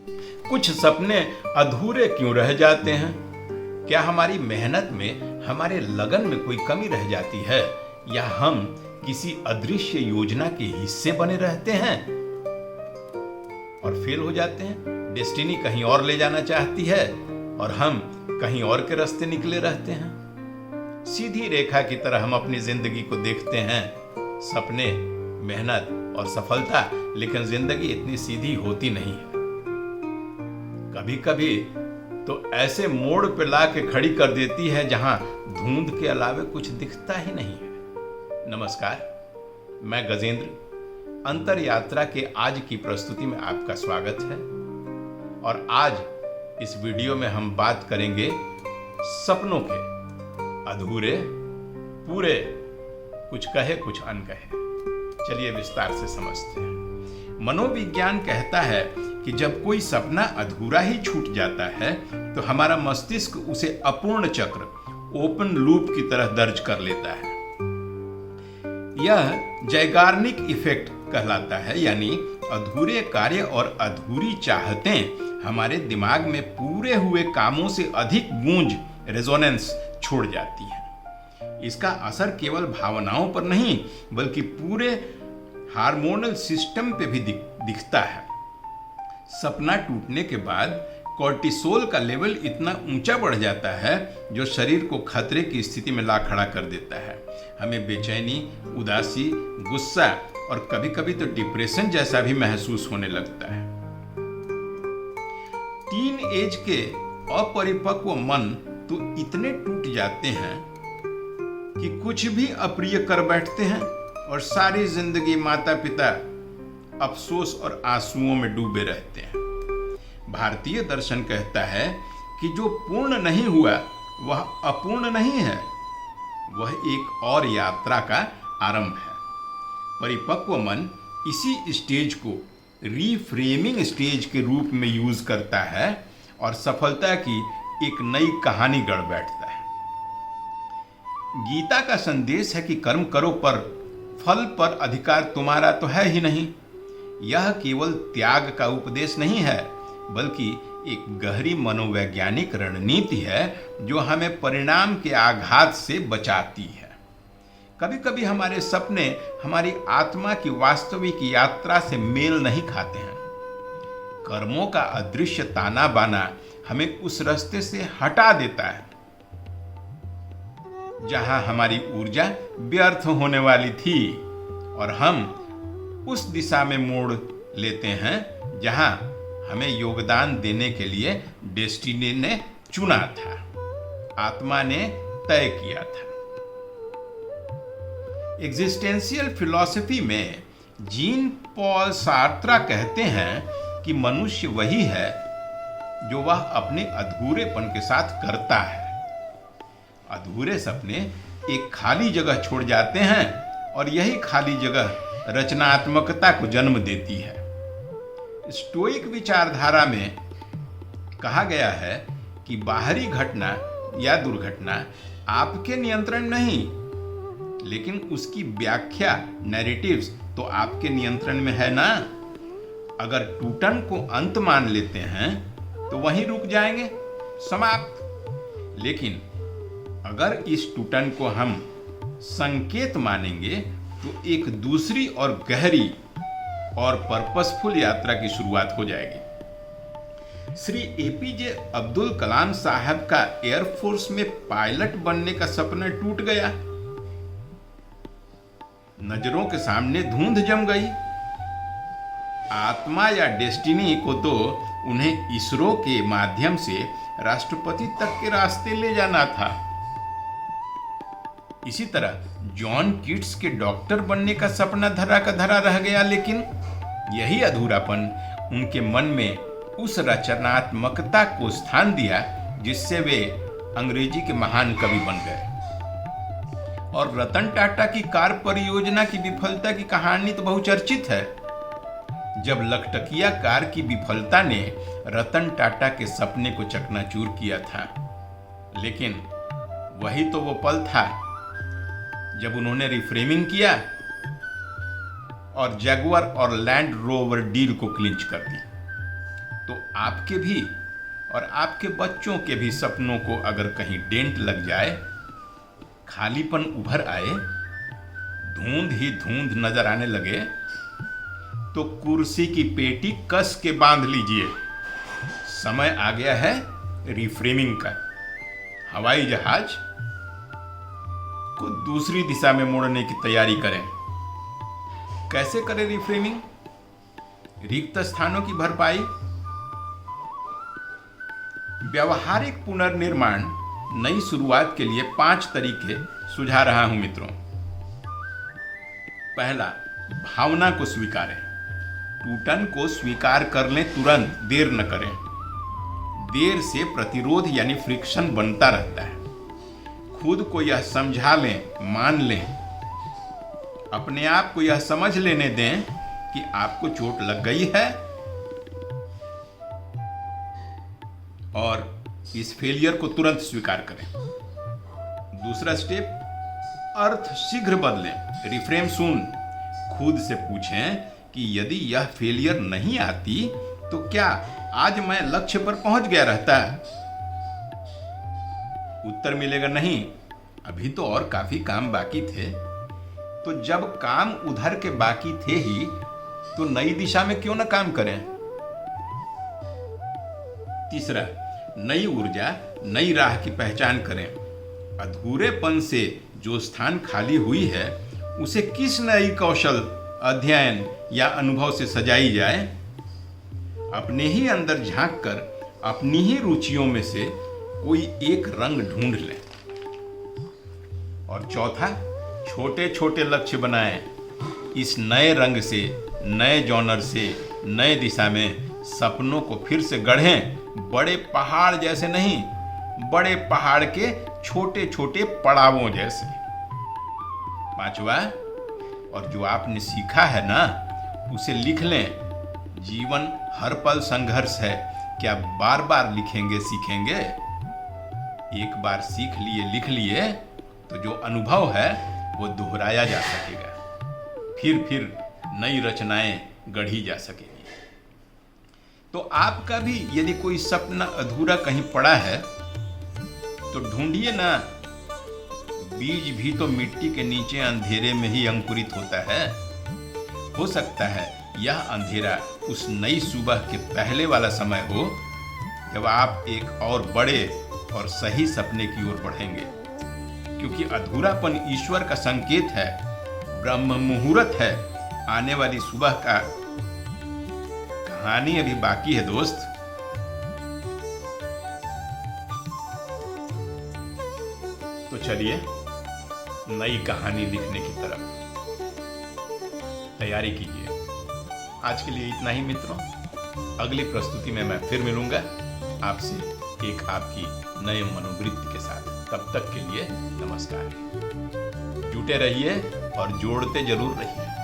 कुछ सपने अधूरे क्यों रह जाते हैं? क्या हमारी मेहनत में, हमारे लगन में कोई कमी रह जाती है, या हम किसी अदृश्य योजना के हिस्से बने रहते हैं और फेल हो जाते हैं? डेस्टिनी कहीं और ले जाना चाहती है और हम कहीं और के रास्ते निकले रहते हैं। सीधी रेखा की तरह हम अपनी जिंदगी को देखते हैं, सपने, मेहनत और सफलता, लेकिन जिंदगी इतनी सीधी होती नहीं है। कभी कभी तो ऐसे मोड़ पे ला के खड़ी कर देती है जहां धुंध के अलावे कुछ दिखता ही नहीं है। नमस्कार, मैं गजेंद्र, अंतर यात्रा के आज की प्रस्तुति में आपका स्वागत है। और आज इस वीडियो में हम बात करेंगे सपनों के, अधूरे, पूरे, कुछ कहे कुछ अनकहे। चलिए विस्तार से समझते हैं। मनोविज्ञान कहता है कि जब कोई सपना अधूरा ही छूट जाता है तो हमारा मस्तिष्क उसे अपूर्ण चक्र, ओपन लूप की तरह दर्ज कर लेता है। यह ज़ैगार्निक इफेक्ट कहलाता है, यानी अधूरे कार्य और अधूरी चाहतें हमारे दिमाग में पूरे हुए कामों से अधिक गूंज, रेजोनेंस छोड़ जाती है। इसका असर केवल भावनाओं पर नहीं बल्कि पूरे हार्मोनल सिस्टम पे भी दिखता है। सपना टूटने के बाद कोर्टिसोल का लेवल इतना ऊंचा बढ़ जाता है जो शरीर को खतरे की स्थिति में ला खड़ा कर देता है। हमें बेचैनी, उदासी, गुस्सा और कभी कभी तो डिप्रेशन जैसा भी महसूस होने लगता है। टीन एज के अपरिपक्व मन तो इतने टूट जाते हैं कि कुछ भी अप्रिय कर बैठते हैं और सारी जिंदगी माता पिता अफसोस और आंसुओं में डूबे रहते हैं। भारतीय दर्शन कहता है कि जो पूर्ण नहीं हुआ वह अपूर्ण नहीं है, वह एक और यात्रा का आरंभ है। परिपक्व मन इसी स्टेज को रीफ्रेमिंग स्टेज के रूप में यूज करता है और सफलता की एक नई कहानी गढ़ बैठता है। गीता का संदेश है कि कर्म करो पर फल पर अधिकार तुम्हारा तो है ही नहीं। यह केवल त्याग का उपदेश नहीं है बल्कि एक गहरी मनोवैज्ञानिक रणनीति है जो हमें परिणाम के आघात से बचाती है। कभी कभी हमारे सपने हमारी आत्मा की वास्तविक यात्रा से मेल नहीं खाते हैं। कर्मों का अदृश्य ताना बाना हमें उस रास्ते से हटा देता है जहां हमारी ऊर्जा व्यर्थ होने वाली थी और हम उस दिशा में मोड़ लेते हैं जहां हमें योगदान देने के लिए डेस्टिनी ने चुना था, आत्मा ने तय किया था। एग्जिस्टेंशियल फिलॉसफी में जीन पॉल सार्त्रा कहते हैं कि मनुष्य वही है जो वह अपने अधूरेपन के साथ करता है। अधूरे सपने एक खाली जगह छोड़ जाते हैं और यही खाली जगह रचनात्मकता को जन्म देती है। स्टोइक विचारधारा में कहा गया है कि बाहरी घटना या दुर्घटना आपके नियंत्रण नहीं, लेकिन उसकी व्याख्या, नैरेटिव्स तो आपके नियंत्रण में है ना। अगर टूटन को अंत मान लेते हैं तो वहीं रुक जाएंगे, समाप्त। लेकिन अगर इस टूटन को हम संकेत मानेंगे तो एक दूसरी और गहरी और पर्पसफुल यात्रा की शुरुआत हो जाएगी। श्री एपीजे अब्दुल कलाम साहब का एयरफोर्स में पायलट बनने का सपना टूट गया। नजरों के सामने धुंध जम गई। आत्मा या डेस्टिनी को तो उन्हें इसरो के माध्यम से राष्ट्रपति तक के रास्ते ले जाना था। इसी तरह जॉन कीट्स के डॉक्टर बनने का सपना धरा का धरा रह गया, लेकिन यही अधूरापन उनके मन में उस रचनात्मकता को स्थान दिया जिससे वे अंग्रेजी के महान कवि बन गए। और रतन टाटा की कार परियोजना की विफलता की कहानी तो बहुचर्चित है। जब लखटकिया कार की विफलता ने रतन टाटा के सपने को चकनाचूर किया था, लेकिन वही तो वो पल था जब उन्होंने रिफ्रेमिंग किया और जैगुआर और लैंड रोवर डील को क्लिंच कर दी। तो आपके भी और आपके बच्चों के भी सपनों को अगर कहीं डेंट लग जाए, खालीपन उभर आए, धुंध ही धुंध नजर आने लगे, तो कुर्सी की पेटी कस के बांध लीजिए। समय आ गया है रिफ्रेमिंग का। हवाई जहाज को दूसरी दिशा में मोड़ने की तैयारी करें। कैसे करें रिफ्रेमिंग? रिक्त स्थानों की भरपाई। व्यवहारिक पुनर्निर्माण नई शुरुआत के लिए 5 तरीके सुझा रहा हूं मित्रों। पहला, भावना को स्वीकारें। टूटन को स्वीकार कर लें, तुरंत देर न करें। देर से प्रतिरोध यानी फ्रिक्शन बनता रहता है। खुद को यह समझा लें, मान लें, अपने आप को यह समझ लेने दें कि आपको चोट लग गई है और इस फेलियर को तुरंत स्वीकार करें। दूसरा स्टेप, अर्थ शीघ्र बदलें। रिफ्रेम सुन, खुद से पूछें कि यदि यह फेलियर नहीं आती तो क्या आज मैं लक्ष्य पर पहुंच गया रहता? उत्तर मिलेगा नहीं, अभी तो और काफी काम बाकी थे। तो जब काम उधर के बाकी थे ही, तो नई दिशा में क्यों ना काम करें? तीसरा, नई ऊर्जा, नई राह की पहचान करें। अधूरेपन से जो स्थान खाली हुई है, उसे किस नई कौशल, अध्ययन या अनुभव से सजाई जाए। अपने ही अंदर झांक कर अपनी ही रुचियों में से कोई एक रंग ढूंढ लें। और चौथा, छोटे छोटे लक्ष्य बनाएं। इस नए रंग से, नए जॉनर से, नए दिशा में सपनों को फिर से गढ़ें। बड़े पहाड़ जैसे नहीं, बड़े पहाड़ के छोटे छोटे पड़ावों जैसे। पांचवा, और जो आपने सीखा है ना, उसे लिख लें। जीवन हर पल संघर्ष है, क्या बार बार लिखेंगे सीखेंगे? एक बार सीख लिए, लिख लिए, तो जो अनुभव है वो दोहराया जा सकेगा। फिर नई रचनाएं गढ़ी जा सकेगी। तो आपका भी यदि कोई सपना अधूरा कहीं पड़ा है तो ढूंढिए ना। बीज भी तो मिट्टी के नीचे अंधेरे में ही अंकुरित होता है। हो सकता है यह अंधेरा उस नई सुबह के पहले वाला समय हो, जब आप एक और बड़े और सही सपने की ओर बढ़ेंगे। क्योंकि अधूरापन ईश्वर का संकेत है, ब्रह्म मुहूर्त है। आने वाली सुबह का कहानी अभी बाकी है दोस्त। तो चलिए नई कहानी लिखने की तरफ तैयारी कीजिए। आज के लिए इतना ही मित्रों। अगली प्रस्तुति में मैं फिर मिलूंगा आपसे एक आपकी नए मनोवृत्ति के साथ। तब तक के लिए नमस्कार। जुटे रहिए और जोड़ते जरूर रहिए।